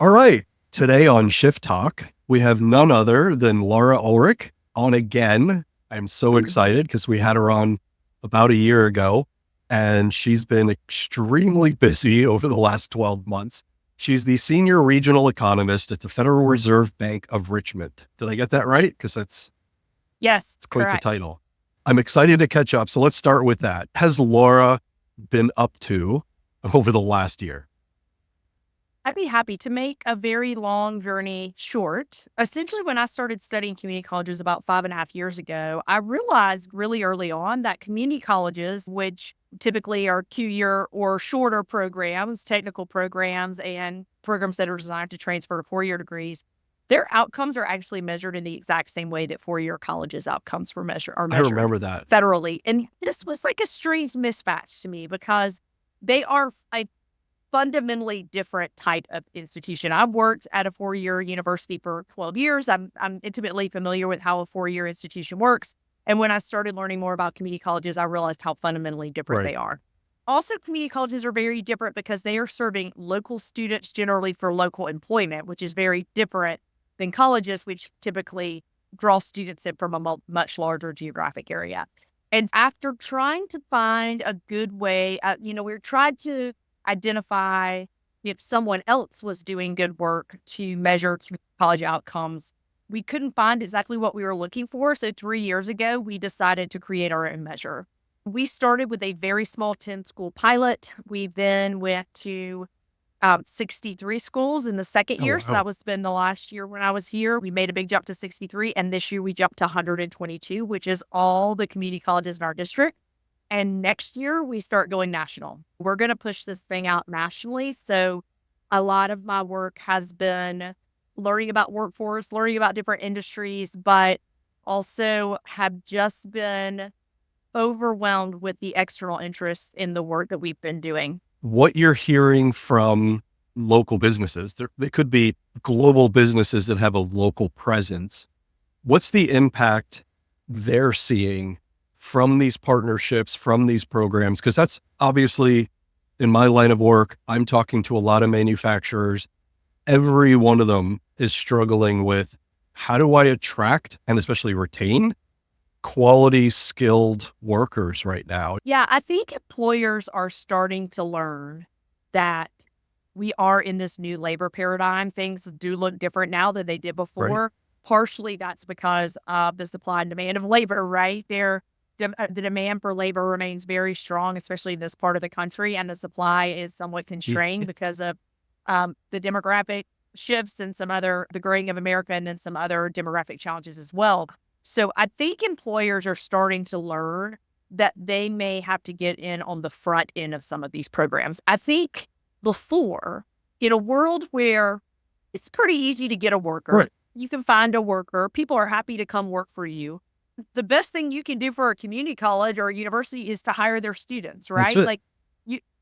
All right. Today on Shift Talk, we have none other than Laura Ulrich on again. I'm so excited because we had her on about a year ago and she's been extremely busy over the last 12 months. She's the senior regional economist at the Federal Reserve Bank of Richmond. Did I get that right? Because Yes, it's quite correct. the title. I'm excited to catch up. So let's start with that. Has Laura been up to over the last year? I'd be happy to make a very long journey short. Essentially, when I started studying community colleges about 5.5 years ago, I realized really early on that community colleges, which typically are 2-year or shorter programs, technical programs, and programs that are designed to transfer to 4-year degrees, their outcomes are actually measured in the exact same way that 4-year colleges outcomes are I measured remember that. federally. And this was like a strange mismatch to me because they are a fundamentally different type of institution. I've worked at a 4-year university for 12 years. I'm intimately familiar with how a 4-year institution works. And when I started learning more about community colleges, I realized how fundamentally different Right. they are. Also, community colleges are very different because they are serving local students generally for local employment, which is very different than colleges, which typically draw students in from a much larger geographic area. And after trying to find a good way, we tried to identify if someone else was doing good work to measure college outcomes. We couldn't find exactly what we were looking for. So 3 years ago, we decided to create our own measure. We started with a very small 10-school pilot. We then went to 63 schools in the second Oh, year. So wow. that was been the last year when I was here. We made a big jump to 63. And this year we jumped to 122, which is all the community colleges in our district. And next year, we start going national. We're going to push this thing out nationally. So a lot of my work has been learning about workforce, learning about different industries, but also have just been overwhelmed with the external interest in the work that we've been doing. What you're hearing from local businesses, they could be global businesses that have a local presence. What's the impact they're seeing from these partnerships, from these programs? Because that's obviously in my line of work, I'm talking to a lot of manufacturers. Every one of them is struggling with how do I attract and especially retain quality skilled workers right now? Yeah, I think employers are starting to learn that we are in this new labor paradigm. Things do look different now than they did Right. before. Partially that's because of the supply and demand of labor, right? The demand for labor remains very strong, especially in this part of the country, and the supply is somewhat Yeah. constrained because of the demographic shifts and the growing of America, and then some other demographic challenges as well. So I think employers are starting to learn that they may have to get in on the front end of some of these programs. I think before, in a world where it's pretty easy to get a worker, Right. you can find a worker, people are happy to come work for you. The best thing you can do for a community college or a university is to hire their students, That's right? it. Like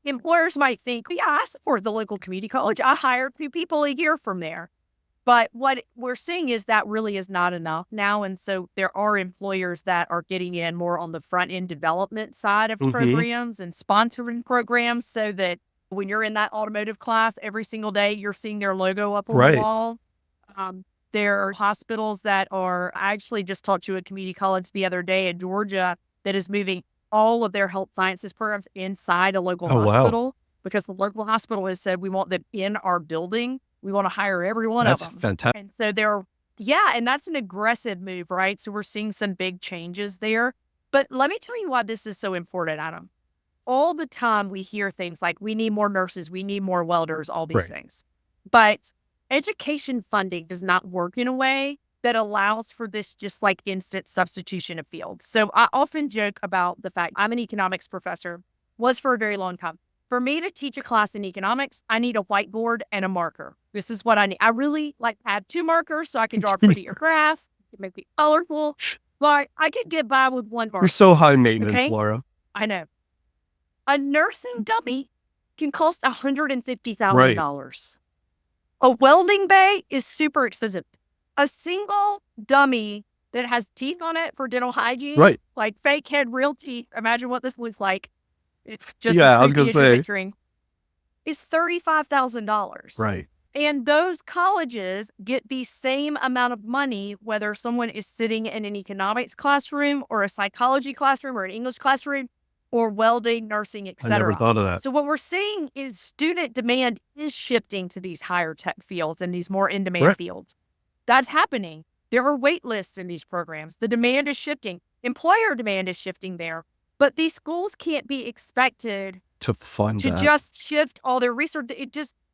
employers might think, yeah, I support the local community college. I hire 2 people a year from there. But what we're seeing is that really is not enough now. And so there are employers that are getting in more on the front end development side of Hmm. programs and sponsoring programs so that when you're in that automotive class every single day, you're seeing their logo up on the Right. wall. There are hospitals that are, I actually just talked to a community college the other day in Georgia that is moving all of their health sciences programs inside a local Oh, wow. hospital because the local hospital has said, we want them in our building. We want to hire every one of That's them. fantastic. And so yeah, and that's an aggressive move, right? So we're seeing some big changes there. But let me tell you why this is so important, Adam. All the time we hear things like we need more nurses, we need more welders, all these Right. things. But education funding does not work in a way that allows for this just like instant substitution of fields. So I often joke about the fact I'm an economics professor, was for a very long time. For me to teach a class in economics, I need a whiteboard and a marker. This is what I need. I really like to have 2 markers so I can draw a prettier graph, it make it colorful. But I could get by with one You're marker. so high maintenance, Okay. Laura. I know. A nursing dummy can cost Right. $150,000. A welding bay is super expensive. A single dummy that has teeth on it for dental hygiene, Right. like fake head, real teeth, imagine what this looks like. It's just as Yeah. I was going creepy to as you're say, picturing, is $35,000. right. And those colleges get the same amount of money, whether someone is sitting in an economics classroom or a psychology classroom or an English classroom or welding, nursing, I never etc. thought of that. So what we're seeing is student demand is shifting to these higher tech fields and these more in-demand Right. fields. That's happening. There are wait lists in these programs. The demand is shifting. Employer demand is shifting there. But these schools can't be expected To fund to that. just shift all their research.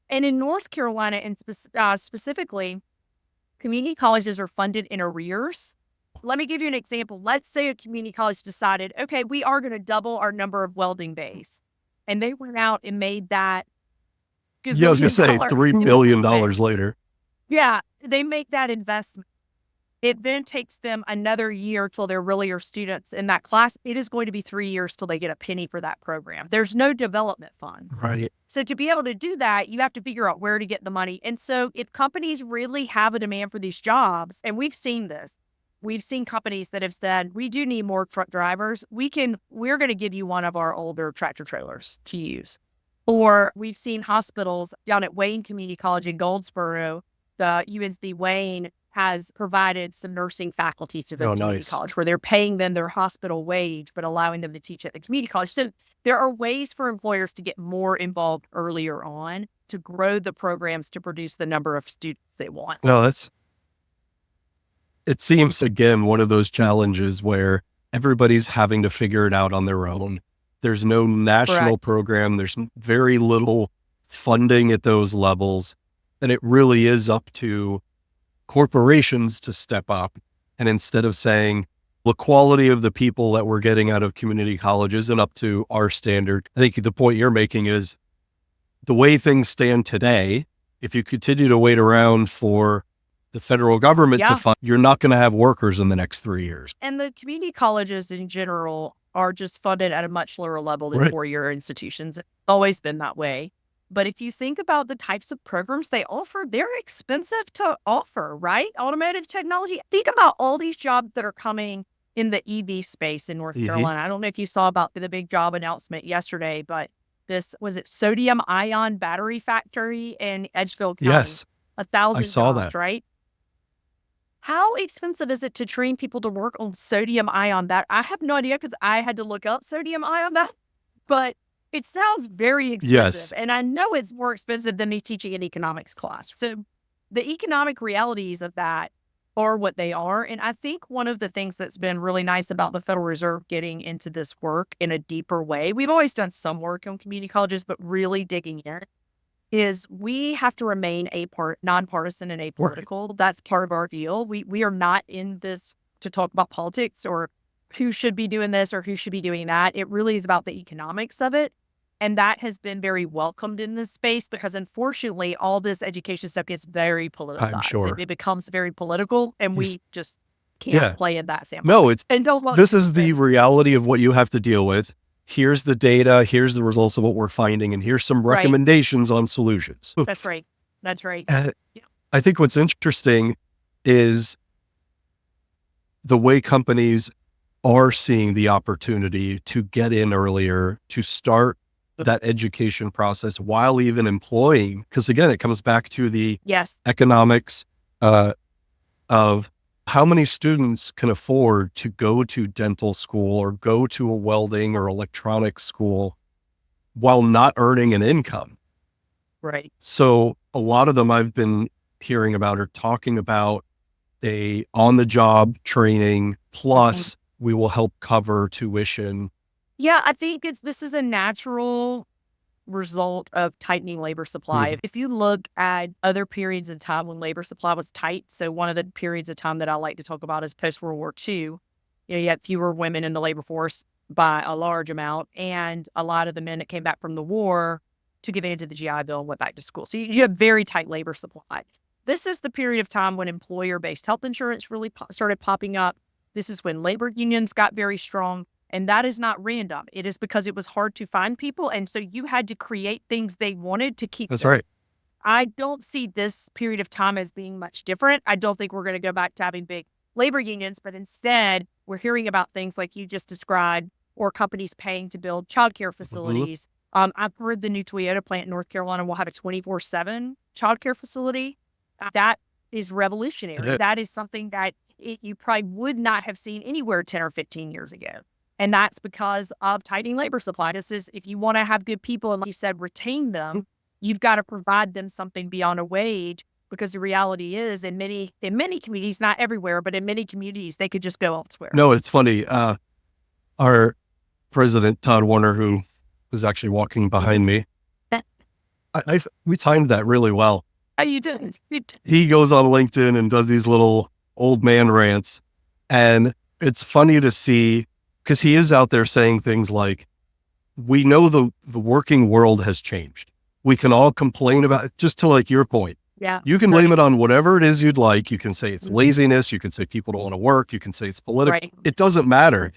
And in North Carolina, and specifically, community colleges are funded in arrears. Let me give you an example. Let's say a community college decided, okay, we are going to double our number of welding bays. And they went out and made that Yeah, I was going to say gazillion-dollar $3 million investment. later. Yeah, they make that investment. It then takes them another year till there really are students in that class. It is going to be 3 years till they get a penny for that program. There's no development funds. Right. So to be able to do that, you have to figure out where to get the money. And so if companies really have a demand for these jobs, and we've seen this, we've seen companies that have said, we do need more truck drivers. We're going to give you one of our older tractor trailers to use. Or we've seen hospitals down at Wayne Community College in Goldsboro, the UNC Wayne has provided some nursing faculty to the community college where they're paying them their hospital wage, but allowing them to teach at the community college. So there are ways for employers to get more involved earlier on to grow the programs to produce the number of students they want. No, it seems, again, one of those challenges where everybody's having to figure it out on their own. There's no national program. There's very little funding at those levels. And it really is up to corporations to step up. And instead of saying the quality of the people that we're getting out of community colleges and up to our standard, I think the point you're making is the way things stand today, if you continue to wait around for the federal government to fund, you're not going to have workers in the next 3 years. And the community colleges in general are just funded at a much lower level than four-year institutions. It's always been that way. But if you think about the types of programs they offer, they're expensive to offer, right? Automotive technology. Think about all these jobs that are coming in the EV space in North Carolina. I don't know if you saw about the big job announcement yesterday, but this was it sodium ion battery factory in Edgefield County. Yes. 1,000 I saw jobs, that. right? How expensive is it to train people to work on sodium ion battery? I have no idea because I had to look up sodium ion battery, but it sounds very expensive. Yes. And I know it's more expensive than me teaching an economics class. So the economic realities of that are what they are. And I think one of the things that's been really nice about the Federal Reserve getting into this work in a deeper way, we've always done some work on community colleges, but really digging in, is we have to remain nonpartisan and apolitical. That's part of our deal. We are not in this to talk about politics or who should be doing this or who should be doing that. It really is about the economics of it. And that has been very welcomed in this space because unfortunately, all this education stuff gets very politicized. I'm sure. It becomes very political and we just can't play in that sandbox. No, this is the reality of what you have to deal with. Here's the data, here's the results of what we're finding, and here's some recommendations on solutions. That's right. I think what's interesting is the way companies are seeing the opportunity to get in earlier, to start that education process while even employing, because again, it comes back to the economics of how many students can afford to go to dental school or go to a welding or electronics school while not earning an income. Right. So a lot of them I've been hearing about are talking about a on-the-job training plus we will help cover tuition. Yeah, I think this is a natural result of tightening labor supply. If you look at other periods of time when labor supply was tight, so one of the periods of time that I like to talk about is post-World War II. You had fewer women in the labor force by a large amount, and a lot of the men that came back from the war took advantage of the GI Bill and went back to school. So you have very tight labor supply. This is the period of time when employer-based health insurance really started popping up. This is when labor unions got very strong. And that is not random. It is because it was hard to find people. And so you had to create things they wanted to keep them. That's right. I don't see this period of time as being much different. I don't think we're going to go back to having big labor unions, but instead we're hearing about things like you just described or companies paying to build childcare facilities. I've heard the new Toyota plant in North Carolina will have a 24/7 childcare facility, that is revolutionary. It- That is something that you probably would not have seen anywhere 10 or 15 years ago. And that's because of tightening labor supply. This is, if you want to have good people and, like you said, retain them, you've got to provide them something beyond a wage, because the reality is in many communities, not everywhere, but in many communities, they could just go elsewhere. No, it's funny. Our president, Todd Warner, who was actually walking behind me, we timed that really well. How you doing? He goes on LinkedIn and does these little old man rants. And it's funny to see, because he is out there saying things like, we know the working world has changed. We can all complain about it, just to like your point. Yeah. You can blame it on whatever it is you'd like. You can say it's laziness. You can say people don't want to work. You can say it's political. Right. It doesn't matter.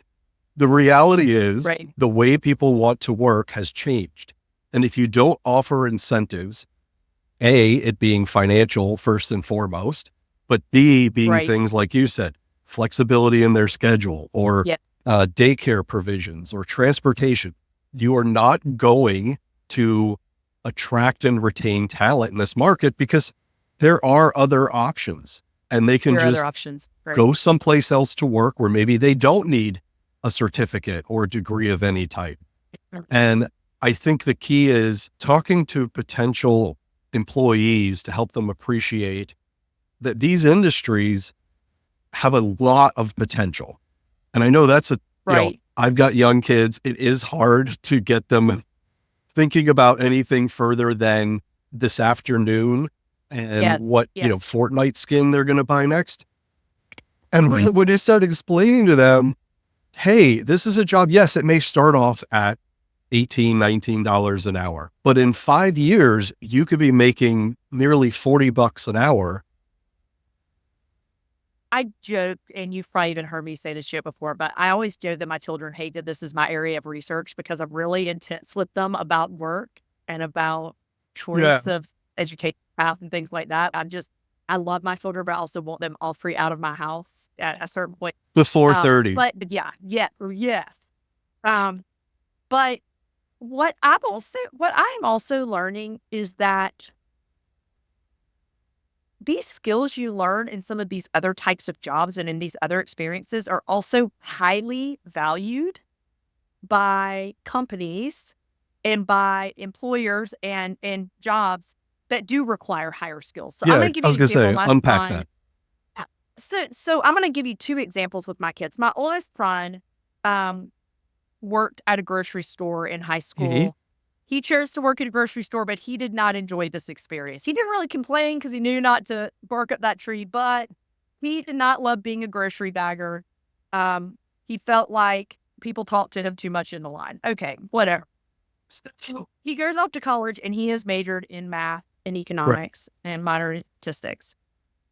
The reality is Right. the way people want to work has changed. And if you don't offer incentives, A, it being financial first and foremost, but B, being Right. things like you said, flexibility in their schedule, or Yeah. daycare provisions, or transportation, you are not going to attract and retain talent in this market, because there are other options, and they can There are just other options. Right. go someplace else to work where maybe they don't need a certificate or a degree of any type. And I think the key is talking to potential employees to help them appreciate that these industries have a lot of potential. And I know that's Right. I've got young kids. It is hard to get them thinking about anything further than this afternoon and Yeah. what, Yes. Fortnite skin they're going to buy next. And when you start explaining to them, hey, this is a job. Yes, it may start off at $18, $19 an hour, but in 5 years, you could be making nearly $40 an hour. I joke, and you've probably even heard me say this shit before, but I always joke that my children hate that this is my area of research, because I'm really intense with them about work and about choice of education path and things like that. I love my children, but I also want them all three out of my house at a certain point. Before 30. But yes. But what I'm also learning is that these skills you learn in some of these other types of jobs and in these other experiences are also highly valued by companies and by employers and jobs that do require higher skills. So I'm going to give you I was going to say, my unpack son. that. So I'm going to give you two examples with my kids. My oldest son worked at a grocery store in high school. Mhm. He chose to work at a grocery store, but he did not enjoy this experience. He didn't really complain because he knew not to bark up that tree, but he did not love being a grocery bagger. He felt like people talked to him too much in the line. Okay, whatever. So he goes off to college, and he has majored in math and economics and minor statistics.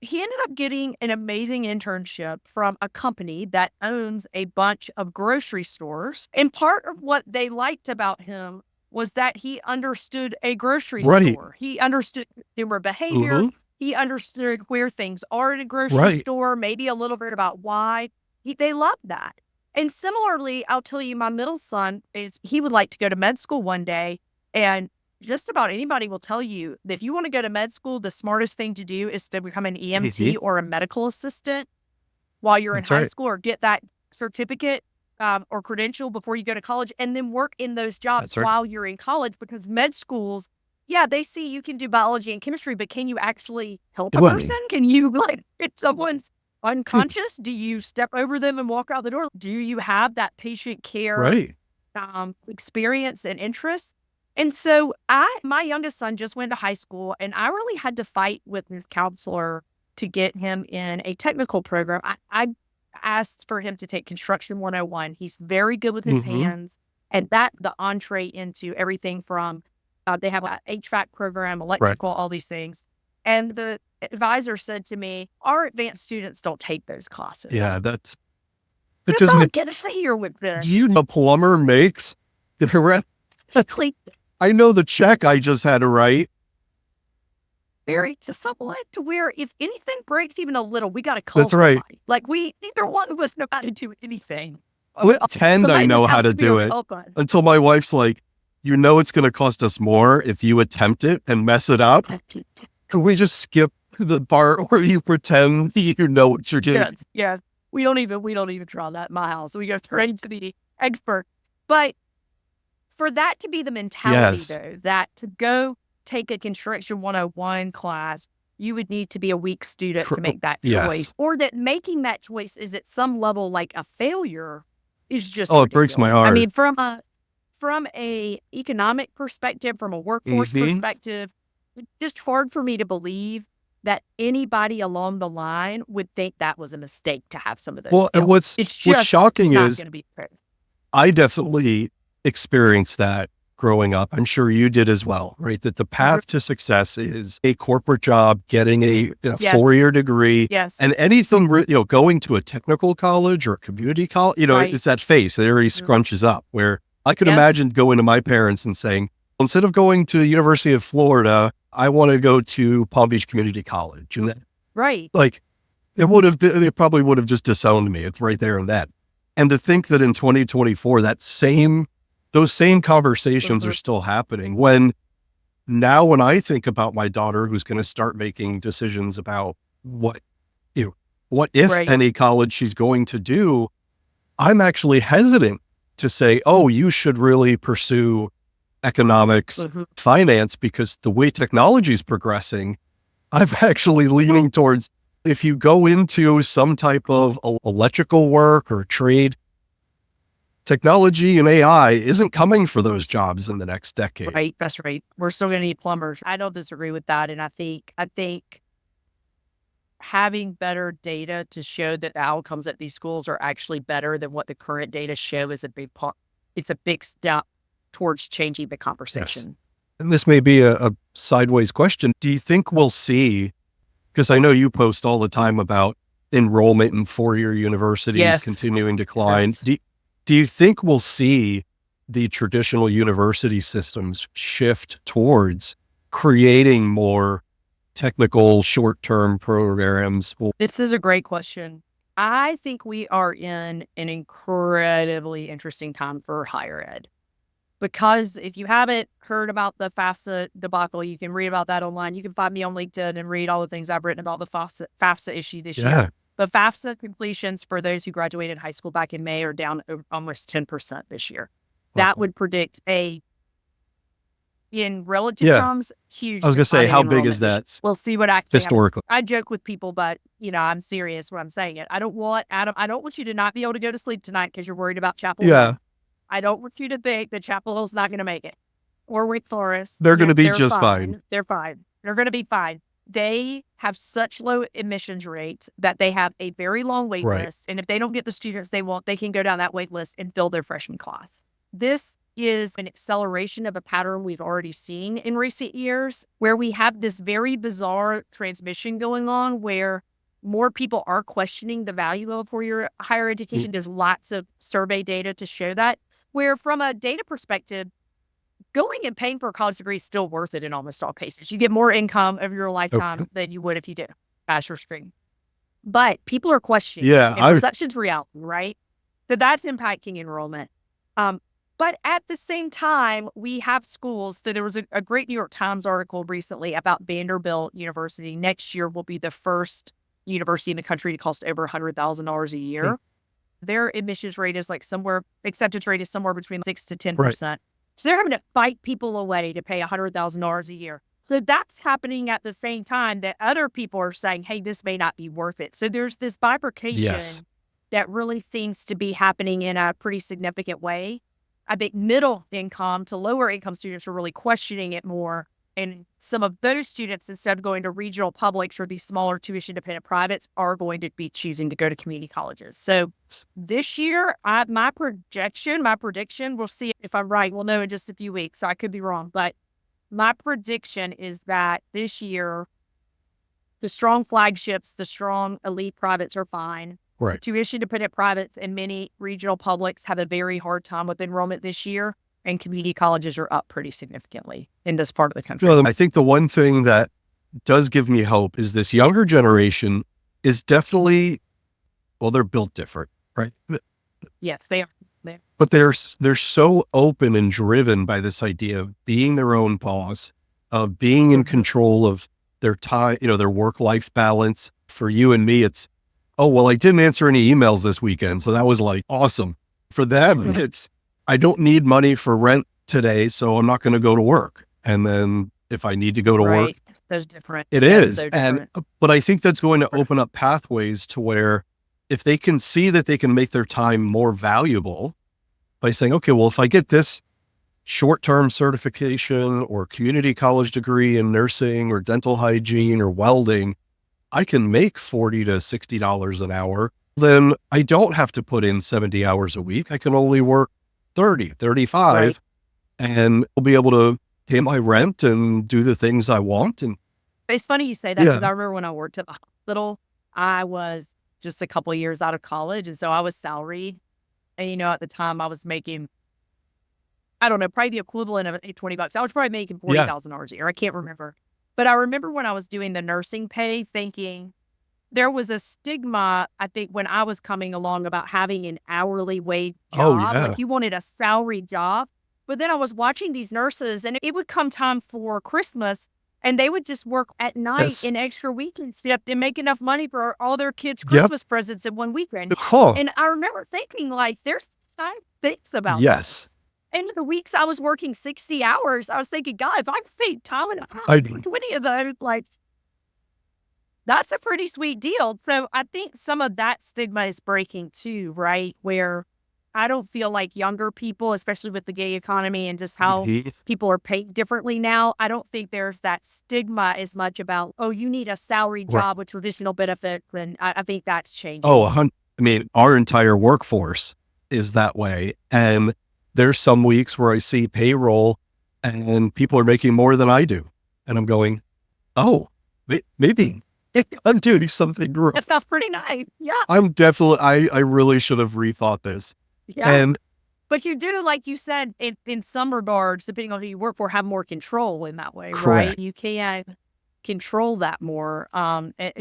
He ended up getting an amazing internship from a company that owns a bunch of grocery stores. And part of what they liked about him was that he understood a grocery store. He understood consumer behavior. Mhm. He understood where things are in a grocery Right. store, maybe a little bit about why. They loved that. And similarly, I'll tell you, my middle son he would like to go to med school one day, and just about anybody will tell you that if you want to go to med school, the smartest thing to do is to become an EMT or a medical assistant while you're in That's high right. school, or get that certificate or credential before you go to college, and then work in those jobs That's right. while you're in college, because med schools, yeah, they see you can do biology and chemistry, but can you actually help a Well, person? Can you, like, if someone's unconscious, do you step over them and walk out the door? Do you have that patient care Right. experience and interest? And so my youngest son just went to high school, and I really had to fight with his counselor to get him in a technical program. I asked for him to take Construction 101. He's very good with his Mhm. hands, and that the entree into everything from they have an HVAC program, electrical, all these things. And the advisor said to me, our advanced students don't take those classes. Yeah, it Just just don't get here with this. do you know a plumber makes? I know the check I just had to write. Very to someone to where if anything breaks even a little, we got to call That's right. somebody. Like, neither one of us know how to do anything. I would pretend I Somebody know just how has to be do our it help on. until my wife's like, it's going to cost us more if you attempt it and mess it up. Can we just skip the part where you pretend you know what you're doing? Yes, yes. We don't even draw that in my house. We go straight to the expert. But for that to be the mentality, Yes. though, that to go take a construction 101 class, you would need to be a weak student to make that choice, Yes. or that making that choice is at some level like a failure is just Oh, it breaks my ridiculous. I heart. mean, from a economic perspective, from a workforce Mhm. perspective, it's just hard for me to believe that anybody along the line would think that was a mistake to have some of those Well, and skills. It's what's just shocking not is going to be fair. I definitely experienced that growing up. I'm sure you did as well, right? That the path to success is a corporate job, getting a Yes, 4-year degree, yes, and anything, going to a technical college or a community college, right. it's that face that already Mhm. scrunches up where I could Yes, imagine going to my parents and saying, instead of going to the University of Florida, I want to go to Palm Beach Community College. And right. like, it probably would have just disowned me. It's right there and then. And to think that in 2024, those same conversations are Mhm. still happening when I think about my daughter who's going to start making decisions about what if Right. any college she's going to do, I'm actually hesitant to say, oh, you should really pursue economics, Mhm. finance, because the way technology is progressing, I'm actually leaning towards if you go into some type of electrical work or trade, technology and AI isn't coming for those jobs in the next decade. Right, that's right. We're still gonna need plumbers. I don't disagree with that, and I think having better data to show that the outcomes at these schools are actually better than what the current data show is a big part. It's a big step towards changing the Yes. conversation. And this may be a sideways question. Do you think we'll see, because I know you post all the time about enrollment in 4-year universities Yes, continuing to decline. yes. Do you think we'll see the traditional university systems shift towards creating more technical short-term programs? Well, This is a great question. I think we are in an incredibly interesting time for higher ed. Because if you haven't heard about the FAFSA debacle, you can read about that online. You can find me on LinkedIn and read all the things I've written about the FAFSA issue this year. yeah, The FAFSA completions for those who graduated high school back in May are down almost 10% this year. That wow. would predict in relative Yeah. terms, I huge was going to say, decline in how big is enrollment this year. that We'll see what actually happens. historically? I joke with people, but I'm serious when I'm saying it. I don't want Adam. I don't want you to not be able to go to sleep tonight because you're worried about Chapel Yeah, Hill. I don't want you to think that Chapel Hill's not going to make it or Wake Forest. they're going to be They're just fine. fine. They're fine. They're going to be fine. They have such low admissions rates that they have a very long wait Right. list. And if they don't get the students they want, they can go down that wait list and fill their freshman class. This is an acceleration of a pattern we've already seen in recent years where we have this very bizarre transmission going on where more people are questioning the value of a 4-year higher Mm, education. There's lots of survey data to show that. Where from a data perspective, going and paying for a college degree is still worth it in almost all cases. You get more income over your okay. lifetime than you would if you did a bachelor's degree. But people are questioning it, Yeah, and perception's reality, right? So that's impacting enrollment. Um, but at the same time, we have schools. So there was a great New York Times article recently about Vanderbilt University. Next year will be the first university in the country to cost over $100,000 a mm, year. Their admissions rate is acceptance rate is somewhere between 6 to right. 10%. So they're having to fight people away to pay $100,000 a year. So that's happening at the same time that other people are saying, hey, this may not be worth it. So there's this Yes. bifurcation that really seems to be happening in a pretty significant way. I think middle income to lower income students are really questioning it more. And some of those students, instead of going to regional publics or these smaller tuition independent privates, are going to be choosing to go to community colleges. So this year, my prediction, we'll see if I'm right. We'll know in just a few weeks. I could be wrong, but my prediction is that this year, the strong flagships, the strong elite privates are fine. The Right. tuition dependent privates and many regional publics have a very hard time with enrollment this year, and community colleges are up pretty significantly in this part of the country. I think the one thing that does give me hope is this younger generation is definitely, well, they're built different, right? Yes, they are. But they're so open and driven by this idea of being their own boss, of being in Mhm. control of their time, their work-life balance. For you and me, it's, oh, well, I didn't answer any emails this weekend, so that was like awesome. For them, it's, I don't need money for rent today, so I'm not going to go to work. And then if I need to go to work, Right. Those different. it Yes, is. so And, different. but I think that's going to open up pathways to where if they can see that they can make their time more valuable by saying, okay, well, if I get this short-term certification or community college degree in nursing or dental hygiene or welding, I can make $40 to $60 an hour. Then I don't have to put in 70 hours a week. I can only work 30, 35, Right. and I'll be able to pay my rent and do the things I want. And It's funny you say that because yeah, I remember when I worked at the hospital, I was just a couple of years out of college. And so I was salaried. And, at the time I was making, I don't know, probably the equivalent of $20. I was probably making yeah, $40,000 a year. I can't remember. But I remember when I was doing the nursing pay thinking there was a stigma, I think, when I was coming along about having an hourly wage oh job. yeah, Like you wanted a salary job. But then I was watching these nurses and it would come time for Christmas and they would just work at night yes, and extra weekend shift and make enough money for all their kids' yep, Christmas presents in one weekend. huh, And I remember thinking, like, there's side things about yes, this. And the weeks I was working 60 hours, I was thinking, God, if I could paid time and a half I for 20 of those, like, that's a pretty sweet deal. So I think some of that stigma is breaking too, right? Where I don't feel like younger people, especially with the gay economy and just how mhm, people are paid differently now, I don't think there's that stigma as much about, oh, you need a salary right. job with traditional benefits. And I think that's changing. Oh, I mean, our entire workforce is that way. And there's some weeks where I see payroll and people are making more than I do. And I'm going, oh, maybe I'm doing something wrong. That sounds pretty nice. Yeah. I really should have rethought this. Yeah. And But you do, like you said, in some regards, depending on who you work for, have more control in that way, right? correct. You can control that more,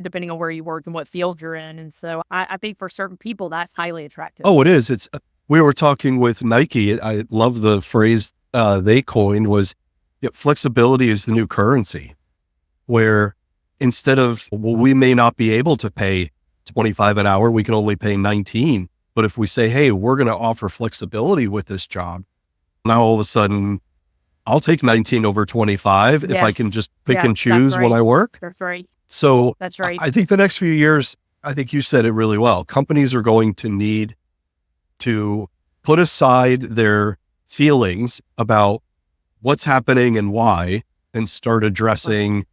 depending on where you work and what field you're in. And so I think for certain people, that's highly attractive. Oh, it is. We were talking with Nike. I love the phrase they coined was, yeah, flexibility is the new currency, where instead of, well, we may not be able to pay 25 an hour, we can only pay 19. But if we say, hey, we're going to offer flexibility with this job, now all of a sudden I'll take 19 over 25 if I can Yes. just pick Yeah, and that's choose when right. I work. That's right. So That's I right. I think the next few years, I think you said it really well. Companies are going to need to put aside their feelings about what's happening and why and start addressing,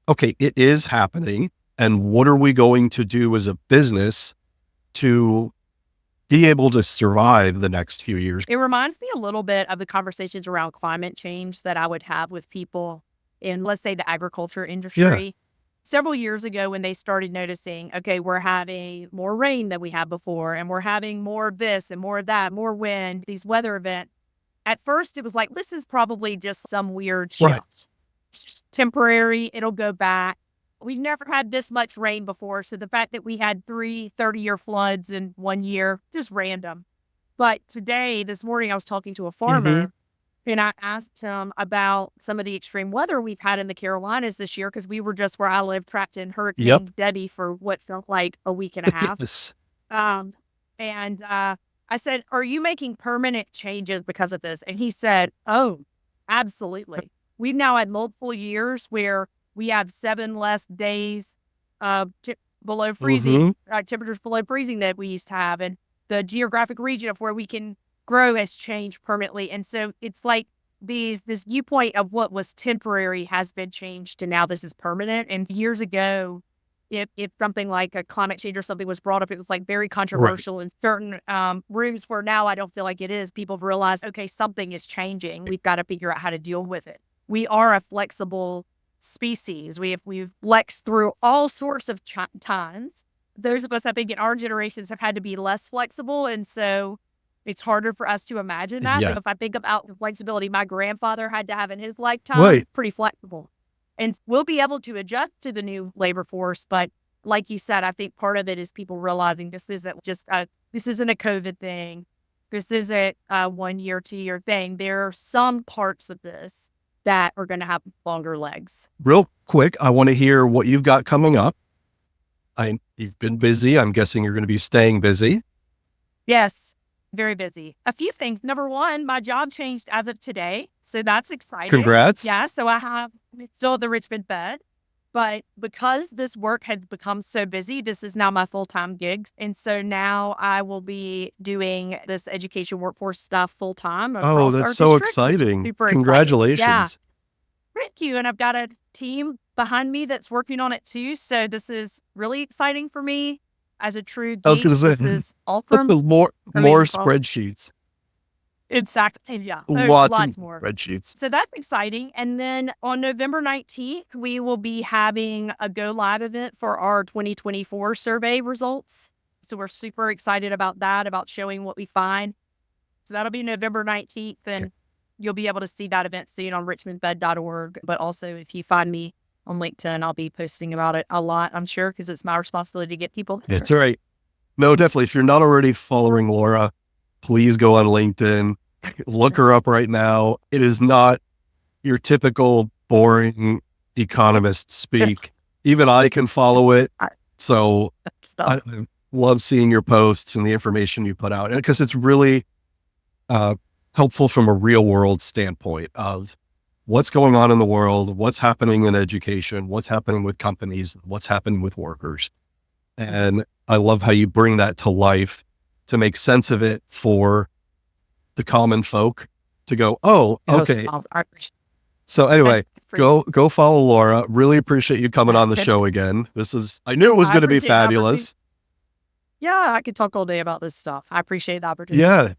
okay, it is happening. And what are we going to do as a business to be able to survive the next few years? It reminds me a little bit of the conversations around climate change that I would have with people in, let's say, the agriculture Yeah. industry. Several years ago, when they started noticing, okay, we're having more rain than we had before, and we're having more of this and more of that, more wind, these weather events. At first, it was like, this is probably just some weird Right. shift. It's just temporary, it'll go back. We've never had this much rain before. So the fact that we had 30-year floods in one year, just random. But today, this morning, I was talking to a Hmm. farmer and I asked him about some of the extreme weather we've had in the Carolinas this year because we were just where I live, trapped in Yep. Hurricane Debbie for what felt like a week and a half. Yes. Um, and I said, "Are you making permanent changes because of this?" And he said, "Oh, absolutely. We've now had multiple years where we have 7 less days below Hmm. freezing, temperatures below freezing that we used to have, and the geographic region of where we can grow has changed permanently. And so it's like this viewpoint of what was temporary has been changed to now this is permanent. And years ago, if something like a climate change or something was brought up, it was like very Right. controversial in certain rooms where now I don't feel like it is. People have realized, okay, something is changing. We've got to figure out how to deal with it. We are a flexible species. We've flexed through all sorts of times. Those of us, I think, in our generations have had to be less flexible. And so it's harder for us to imagine that. Yeah. But if I think about the flexibility my grandfather had to have in his lifetime, Right. pretty flexible. And we'll be able to adjust to the new labor force. But like you said, I think part of it is people realizing this isn't just this isn't a COVID thing. This isn't a 1 year, 2 year thing. There are some parts of this that are going to have longer legs. Real quick, I want to hear what you've got coming up. You've been busy. I'm guessing you're going to be staying busy. Yes, very busy. A few things. Number one, my job changed as of today. So that's exciting. Congrats. Yeah. So I'm still at the Richmond Fed. But because this work has become so busy, this is now my full-time gigs. And so now I will be doing this education workforce stuff full-time across Oh, our that's so district. exciting. Super Congratulations. exciting. Yeah. Thank you. And I've got a team behind me that's working on it too. So this is really exciting for me as a true geek. I was going to say, this is all from more Amazing spreadsheets. Exactly. Yeah. Lots more spreadsheets. So that's exciting. And then on November 19th, we will be having a go live event for our 2024 survey results. So we're super excited about that, about showing what we find. So that'll be November 19th. And you'll be able to see that event soon on richmondfed.org. But also, if you find me on LinkedIn, I'll be posting about it a lot, I'm sure, because it's my responsibility to get people. It's all right. No, definitely. If you're not already following Laura, please go on LinkedIn, look her up right now. It is not your typical boring economist speak. Even I can follow it. So I love seeing your posts and the information you put out, because it's really helpful from a real world standpoint of what's going on in the world, what's happening in education, what's happening with companies, what's happening with workers. And I love how you bring that to life to make sense of it for the common folk to go, oh, okay. So anyway, go follow Laura. Really appreciate you coming on the show again. I knew it was going to be fabulous. Yeah, I could talk all day about this stuff. I appreciate the opportunity. Yeah.